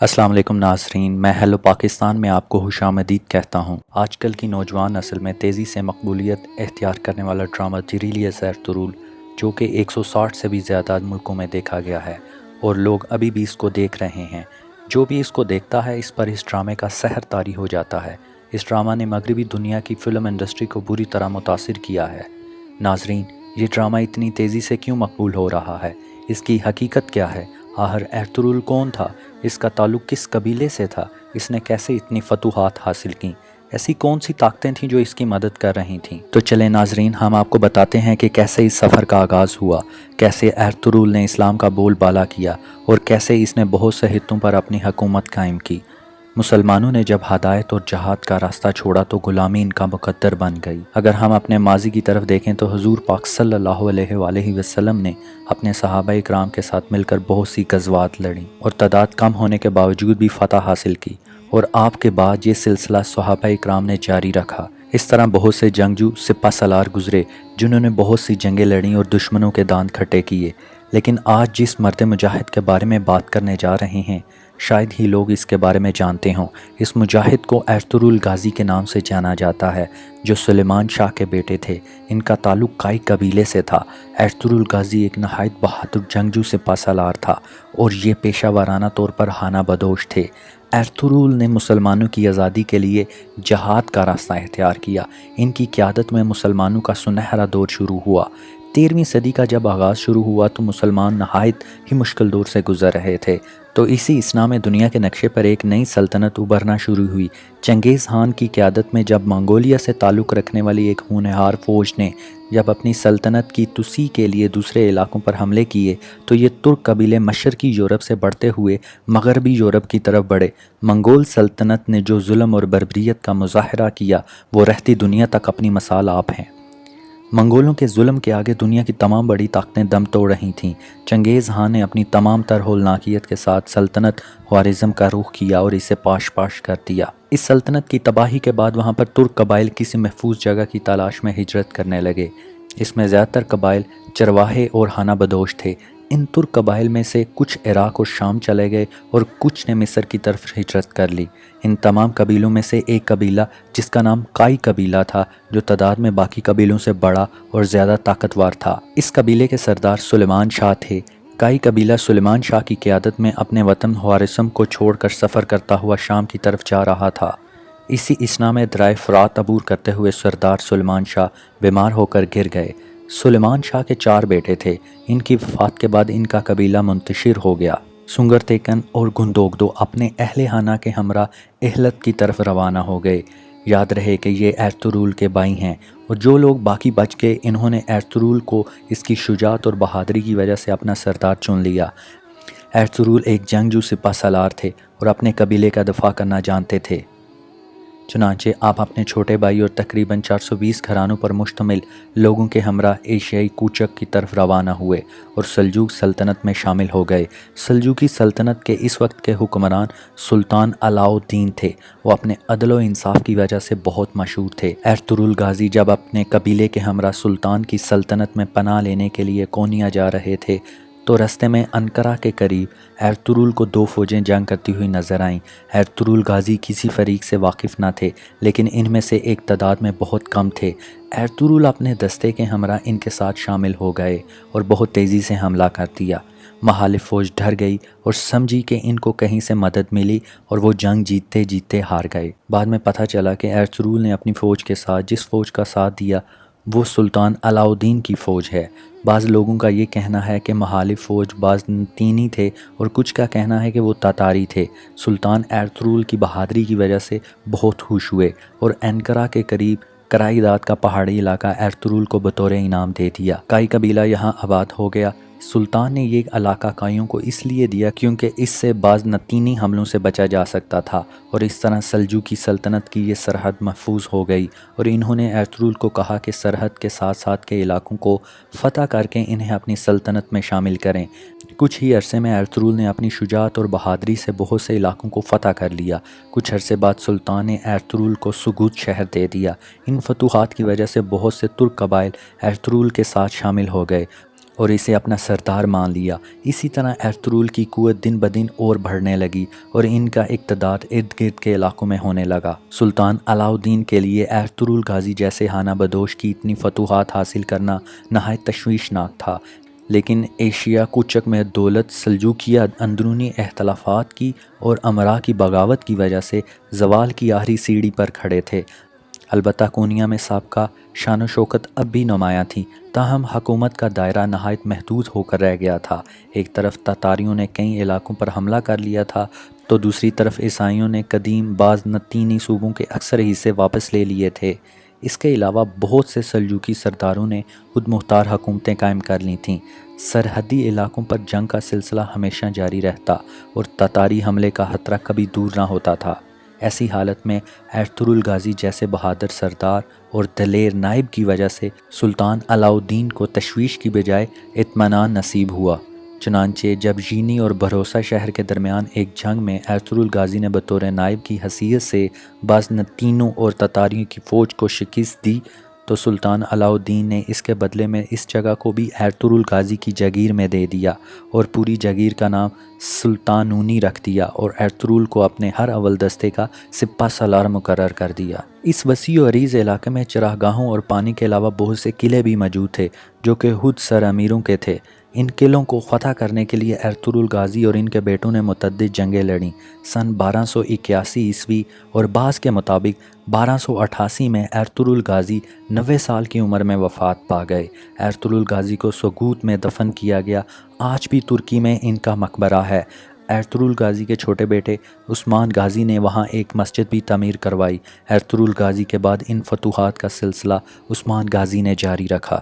السلام علیکم ناظرین، میں ہیلو پاکستان میں آپ کو خوش آمدید کہتا ہوں۔ آج کل کی نوجوان نسل میں تیزی سے مقبولیت اختیار کرنے والا ڈرامہ جیریلیس ایرطغرل، جو کہ 160 سے بھی زیادہ ملکوں میں دیکھا گیا ہے اور لوگ ابھی بھی اس کو دیکھ رہے ہیں۔ جو بھی اس کو دیکھتا ہے اس پر اس ڈرامے کا سحر طاری ہو جاتا ہے۔ اس ڈرامہ نے مغربی دنیا کی فلم انڈسٹری کو بری طرح متاثر کیا ہے۔ ناظرین، یہ ڈرامہ اتنی تیزی سے کیوں مقبول ہو رہا ہے؟ اس کی حقیقت کیا ہے؟ آخر ایرطغرل کون تھا؟ اس کا تعلق کس قبیلے سے تھا؟ اس نے کیسے اتنی فتوحات حاصل کیں؟ ایسی کون سی طاقتیں تھیں جو اس کی مدد کر رہی تھیں؟ تو چلیں ناظرین، ہم آپ کو بتاتے ہیں کہ کیسے اس سفر کا آغاز ہوا، کیسے ایرطغرل نے اسلام کا بول بالا کیا اور کیسے اس نے بہت سے خطوں پر اپنی حکومت قائم کی۔ مسلمانوں نے جب ہدایت اور جہاد کا راستہ چھوڑا تو غلامی ان کا مقدر بن گئی۔ اگر ہم اپنے ماضی کی طرف دیکھیں تو حضور پاک صلی اللہ علیہ وآلہ وسلم نے اپنے صحابہ اکرام کے ساتھ مل کر بہت سی غزوات لڑیں اور تعداد کم ہونے کے باوجود بھی فتح حاصل کی، اور آپ کے بعد یہ سلسلہ صحابہ اکرام نے جاری رکھا۔ اس طرح بہت سے جنگجو سپہ سالار گزرے جنہوں نے بہت سی جنگیں لڑیں اور دشمنوں کے دانت کھٹے کیے۔ لیکن آج جس مرد مجاہد کے بارے میں بات کرنے جا رہے ہیں، شاید ہی لوگ اس کے بارے میں جانتے ہوں۔ اس مجاہد کو ایرطغرل غازی کے نام سے جانا جاتا ہے، جو سلیمان شاہ کے بیٹے تھے۔ ان کا تعلق قائی قبیلے سے تھا۔ ایرطغرل غازی ایک نہایت بہادر جنگجو سپہ سالار تھا اور یہ پیشہ ورانہ طور پر خانہ بدوش تھے۔ ایرطغرل نے مسلمانوں کی آزادی کے لیے جہاد کا راستہ اختیار کیا۔ ان کی قیادت میں مسلمانوں کا سنہرا دور شروع ہوا۔ 13ویں صدی کا جب آغاز شروع ہوا تو مسلمان نہایت ہی مشکل دور سے گزر رہے تھے، تو اسی اسنا میں دنیا کے نقشے پر ایک نئی سلطنت ابھرنا شروع ہوئی۔ چنگیز خان کی قیادت میں جب منگولیا سے تعلق رکھنے والی ایک ہونہار فوج نے جب اپنی سلطنت کی توسیع کے لیے دوسرے علاقوں پر حملے کیے تو یہ ترک قبیلے مشرقی یورپ سے بڑھتے ہوئے مغربی یورپ کی طرف بڑھے۔ منگول سلطنت نے جو ظلم اور بربریت کا مظاہرہ کیا وہ رہتی دنیا تک اپنی مثال آپ ہیں۔ منگولوں کے ظلم کے آگے دنیا کی تمام بڑی طاقتیں دم توڑ رہی تھیں۔ چنگیز خان نے اپنی تمام تر ہولناکیت کے ساتھ سلطنت خوارزم کا رخ کیا اور اسے پاش پاش کر دیا۔ اس سلطنت کی تباہی کے بعد وہاں پر ترک قبائل کسی محفوظ جگہ کی تلاش میں ہجرت کرنے لگے۔ اس میں زیادہ تر قبائل چرواہے اور خانہ بدوش تھے۔ ان ترک قبائل میں سے کچھ عراق اور شام چلے گئے اور کچھ نے مصر کی طرف ہجرت کر لی۔ ان تمام قبیلوں میں سے ایک قبیلہ جس کا نام قائی قبیلہ تھا، جو تعداد میں باقی قبیلوں سے بڑا اور زیادہ طاقتور تھا۔ اس قبیلے کے سردار سلیمان شاہ تھے۔ قائی قبیلہ سلیمان شاہ کی قیادت میں اپنے وطن خوارزم کو چھوڑ کر سفر کرتا ہوا شام کی طرف جا رہا تھا۔ اسی اثنا میں درائے فرات عبور کرتے ہوئے سردار سلیمان شاہ بیمار ہو کر گر گئے۔ سلیمان شاہ کے 4 بیٹے تھے۔ ان کی وفات کے بعد ان کا قبیلہ منتشر ہو گیا۔ سنگر تیکن اور گندوگدو اپنے اہل خانہ کے ہمراہ اہلت کی طرف روانہ ہو گئے۔ یاد رہے کہ یہ ایرطغرل کے بھائی ہیں، اور جو لوگ باقی بچ گئے انہوں نے ایرطغرل کو اس کی شجاعت اور بہادری کی وجہ سے اپنا سردار چن لیا۔ ایرطغرل ایک جنگجو سپہ سالار تھے اور اپنے قبیلے کا دفاع کرنا جانتے تھے۔ چنانچہ آپ اپنے چھوٹے بھائی اور تقریباً 420 گھرانوں پر مشتمل لوگوں کے ہمراہ ایشیائی کوچک کی طرف روانہ ہوئے اور سلجوق سلطنت میں شامل ہو گئے۔ سلجوقی سلطنت کے اس وقت کے حکمران سلطان علاء الدین تھے۔ وہ اپنے عدل و انصاف کی وجہ سے بہت مشہور تھے۔ ایرطغرل غازی جب اپنے قبیلے کے ہمراہ سلطان کی سلطنت میں پناہ لینے کے لیے کونیا جا رہے تھے تو رستے میں انقرہ کے قریب ایرطغرل کو 2 فوجیں جنگ کرتی ہوئی نظر آئیں۔ ایرطغرل غازی کسی فریق سے واقف نہ تھے، لیکن ان میں سے ایک تعداد میں بہت کم تھے۔ ایرطغرل اپنے دستے کے ہمراہ ان کے ساتھ شامل ہو گئے اور بہت تیزی سے حملہ کر دیا۔ مخالف فوج ڈر گئی اور سمجھی کہ ان کو کہیں سے مدد ملی اور وہ جنگ جیتتے جیتتے ہار گئے۔ بعد میں پتہ چلا کہ ایرطغرل نے اپنی فوج کے ساتھ جس فوج کا ساتھ دیا وہ سلطان علاء الدین کی فوج ہے۔ بعض لوگوں کا یہ کہنا ہے کہ مخالف فوج بعض تینی تھے اور کچھ کا کہنا ہے کہ وہ تاتاری تھے۔ سلطان ایرطغرل کی بہادری کی وجہ سے بہت خوش ہوئے اور انقرہ کے قریب کرائی داد کا پہاڑی علاقہ ایرطغرل کو بطور انعام دے دیا۔ قائی قبیلہ یہاں آباد ہو گیا۔ سلطان نے یہ علاقہ قائیوں کو اس لیے دیا کیونکہ اس سے بعض نتینی حملوں سے بچا جا سکتا تھا، اور اس طرح سلجوقی سلطنت کی یہ سرحد محفوظ ہو گئی، اور انہوں نے ایرطغرل کو کہا کہ سرحد کے ساتھ ساتھ کے علاقوں کو فتح کر کے انہیں اپنی سلطنت میں شامل کریں۔ کچھ ہی عرصے میں ایرطغرل نے اپنی شجاعت اور بہادری سے بہت سے علاقوں کو فتح کر لیا۔ کچھ عرصے بعد سلطان نے ایرطغرل کو سوگوت شہر دے دیا۔ ان فتوحات کی وجہ سے بہت سے ترک قبائل ایرطغرل کے ساتھ شامل ہو گئے اور اسے اپنا سردار مان لیا۔ اسی طرح ارطغرل کی قوت دن بدن اور بڑھنے لگی اور ان کا اقتدار ارد گرد کے علاقوں میں ہونے لگا۔ سلطان علاء الدین کے لیے ارطغرل غازی جیسے خانہ بدوش کی اتنی فتوحات حاصل کرنا نہایت تشویشناک تھا، لیکن ایشیا کوچک میں دولت سلجوقیہ اندرونی اختلافات کی اور امراء کی بغاوت کی وجہ سے زوال کی آخری سیڑھی پر کھڑے تھے۔ البتہ کونیا میں سابقہ شان و شوکت اب بھی نمایاں تھی، تاہم حکومت کا دائرہ نہایت محدود ہو کر رہ گیا تھا۔ ایک طرف تاتاریوں نے کئی علاقوں پر حملہ کر لیا تھا تو دوسری طرف عیسائیوں نے قدیم بازنطینی صوبوں کے اکثر حصے واپس لے لیے تھے۔ اس کے علاوہ بہت سے سلجوقی سرداروں نے خود مختار حکومتیں قائم کر لی تھیں۔ سرحدی علاقوں پر جنگ کا سلسلہ ہمیشہ جاری رہتا اور تاتاری حملے کا خطرہ کبھی دور نہ ہوتا تھا۔ ایسی حالت میں ارطغرل غازی جیسے بہادر سردار اور دلیر نائب کی وجہ سے سلطان علاء الدین کو تشویش کی بجائے اطمینان نصیب ہوا۔ چنانچہ جب ژینی اور بھروسہ شہر کے درمیان ایک جنگ میں ارطغرل غازی نے بطور نائب کی حیثیت سے بازنطینوں اور تاتاریوں کی فوج کو شکست دی تو سلطان علاء الدین نے اس کے بدلے میں اس جگہ کو بھی ارطغرل غازی کی جاگیر میں دے دیا اور پوری جاگیر کا نام سلطانونی رکھ دیا اور ارطغرل کو اپنے ہر اول دستے کا سپہ سالار مقرر کر دیا۔ اس وسیع و عریض علاقے میں چراگاہوں اور پانی کے علاوہ بہت سے قلعے بھی موجود تھے جو کہ خود سر امیروں کے تھے۔ ان قلعوں کو فتح کرنے کے لیے ارطغرل غازی اور ان کے بیٹوں نے متعدد جنگیں لڑیں۔ سن 1281 عیسوی اور بعض کے مطابق 1288 میں ارطغرل غازی 90 سال کی عمر میں وفات پا گئے۔ ارطغرل غازی کو سوگوت میں دفن کیا گیا۔ آج بھی ترکی میں ان کا مقبرہ ہے۔ ارطغرل غازی کے چھوٹے بیٹے عثمان غازی نے وہاں ایک مسجد بھی تعمیر کروائی۔ ارطغرل غازی کے بعد ان فتوحات کا سلسلہ عثمان غازی نے جاری رکھا۔